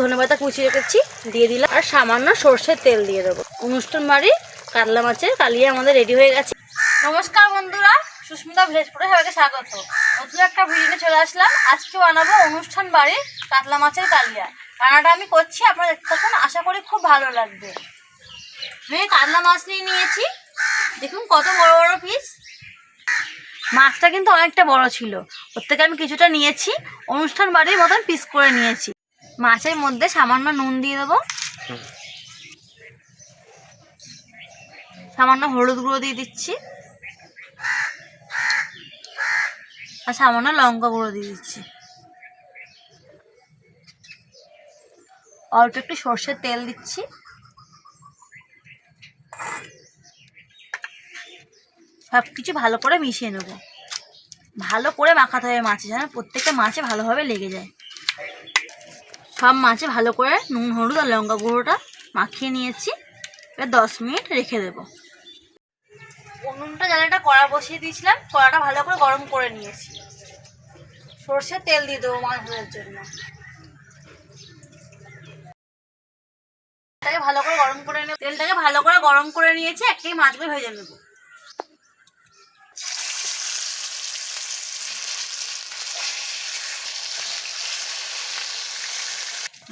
ধনেপাতা কুচি রেখেছি দিয়ে দিলাম, আর সামান্য সর্ষের তেল দিয়ে দেবো। অনুষ্ঠান বাড়ি কাতলা মাছের কালিয়া আমাদের রেডি হয়ে গেছে। নমস্কার বন্ধুরা, সুস্মিতা ভিলেজ ফুডে সবাইকে স্বাগত। নতুন একটা ভিডিও চলে আসলাম। আজকে বানাবো অনুষ্ঠান বাড়ির কাতলা মাছের কালিয়া। রান্নাটা আমি করছি, আপনারা দেখতে থাকুন, আশা করি খুব ভালো লাগবে। আমি কাতলা মাছ নিয়ে নিয়েছি, দেখুন কত বড় বড় পিস। মাছটা কিন্তু অনেকটা বড় ছিল, ওর থেকে আমি কিছুটা নিয়েছি, অনুষ্ঠান বাড়ির মতন পিস করে নিয়েছি। মাছের মধ্যে সামান্য নুন দিয়ে দেবো, সামান্য হলুদ গুঁড়ো দিয়ে দিচ্ছি, আর সামান্য লঙ্কা গুঁড়ো দিয়ে দিচ্ছি। অল্প একটু সর্ষের তেল দিচ্ছি, সব কিছু ভালো করে মিশিয়ে নেব। ভালো করে মাখাতে হবে মাছে, যেন প্রত্যেকটা মাছে ভালোভাবে লেগে যায়। সব মাছে ভালো করে নুন হলুদ আর লঙ্কা গুঁড়োটা মাখিয়ে নিয়েছি। এবার 10 মিনিট রেখে দেবো। উনুনটা জ্বালাটা কড়া বসিয়ে দিয়েছিলাম, কড়াটা ভালো করে গরম করে নিয়েছি। সর্ষের তেল দিয়ে দেবো মাছ ভাজার জন্য। তেলটাকে ভালো করে গরম করে নেব। তেলটাকে ভালো করে গরম করে নিয়েছি, একটাই মাছগুলো ভেজে নেব।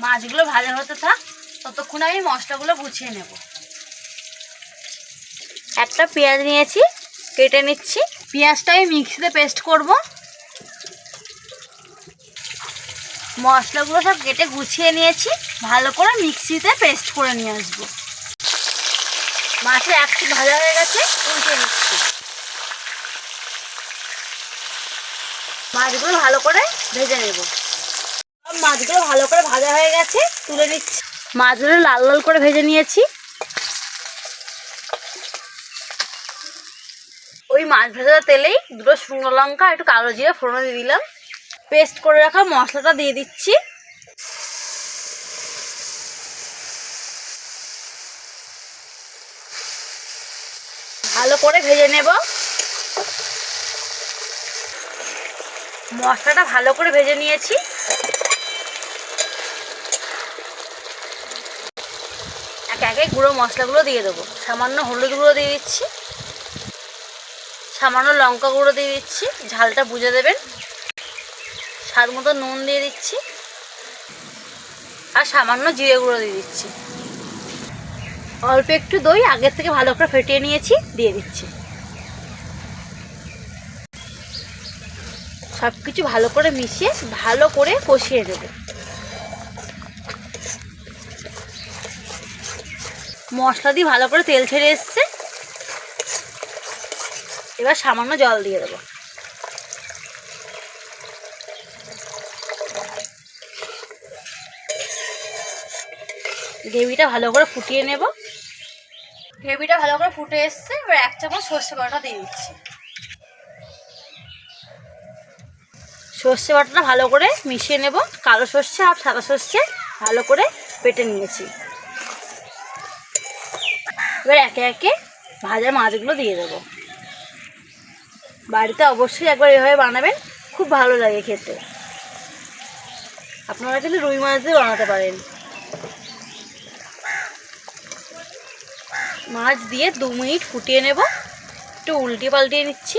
মাছগুলো ভাজা হতে থাক, ততক্ষণ আমি মশলাগুলো গুছিয়ে নেব। একটা পেঁয়াজ নিয়েছি, কেটে নিচ্ছি। পেঁয়াজটা আমি মিক্সিতে পেস্ট করব। মশলাগুলো সব কেটে গুছিয়ে নিয়েছি, ভালো করে মিক্সিতে পেস্ট করে নিয়ে আসবো। মাছের একটু ভাজা হয়ে গেছে, উল্টে নিচ্ছি। মাছগুলো ভালো করে ভেজে নেব। মাছগুলো ভালো করে ভাজা হয়ে গেছে, তুলে নিচ্ছি। মাছগুলো লাল লাল করে ভেজে নিয়েছি। ওই মাছ ভাজার তেলেই দুটো শুকনো লঙ্কা একটু কালো জিরে ফোড়ন দিয়ে দিলাম। পেস্ট করে রাখা মশলাটা দিয়ে দিচ্ছি। ভালো করে ভেজে নেব। মশলাটা ভালো করে ভেজে নিয়েছি। একে একে গুঁড়ো মশলাগুলো দিয়ে দেবো। সামান্য হলুদ গুঁড়ো দিয়ে দিচ্ছি, সামান্য লঙ্কা গুঁড়ো দিয়ে দিচ্ছি, ঝালটা বুঝে দেবেন। স্বাদ মতো নুন দিয়ে দিচ্ছি, আর সামান্য জিরে গুঁড়ো দিয়ে দিচ্ছি। অল্প একটু দই আগের থেকে ভালো করে ফেটিয়ে নিয়েছি, দিয়ে দিচ্ছি। সব কিছু ভালো করে মিশিয়ে ভালো করে কষিয়ে দেব। মশলা দিয়ে ভালো করে তেল ছেড়ে এসছে, এবার সামান্য জল দিয়ে দেবো। গ্রেভিটা ভালো করে ফুটিয়ে নেব। গ্রেভিটা ভালো করে ফুটে এসছে, এবার 1 চামচ সর্ষে বাটা দিয়ে দিচ্ছি। সর্ষে বাটাটা ভালো করে মিশিয়ে নেব। কালো সর্ষে আর সাদা সর্ষে ভালো করে বেটে নিয়েছি। এবার একে একে ভাজা মাছগুলো দিয়ে দেবো। বাড়িতে অবশ্যই একবার এভাবে বানাবেন, খুব ভালো লাগে খেতে। আপনারা কিন্তু রুই মাছ দিয়ে বানাতে পারেন। মাছ দিয়ে 2 মিনিট ফুটিয়ে নেব। একটু উল্টিয়ে পাল্টিয়ে নিচ্ছি।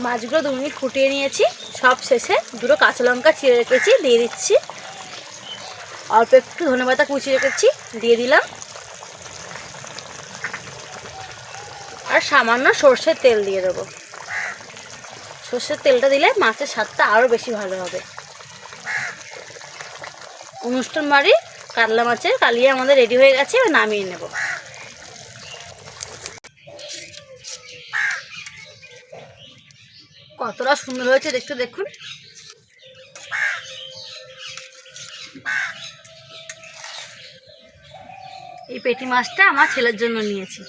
মাছগুলো 2 মিনিট ফুটিয়ে নিয়েছি। সব শেষে দুটো কাঁচা লঙ্কা চিড়ে রেখেছি, দিয়ে দিচ্ছি। অল্প একটু ধনেপাতা কুচি রেখেছি, দিয়ে দিলাম। আর সামান্য সর্ষের তেল দিয়ে দেবো। সর্ষের তেলটা দিলে মাছের স্বাদটা আরও বেশি ভালো হবে। অনুষ্ঠান বাড়ি কাতলা মাছের কালিয়া আমাদের রেডি হয়ে গেছে, এবার নামিয়ে নেব। কতটা সুন্দর হয়েছে দেখতে, দেখুন। এই পেটি মাছটা আমার ছেলের জন্য নিয়েছি।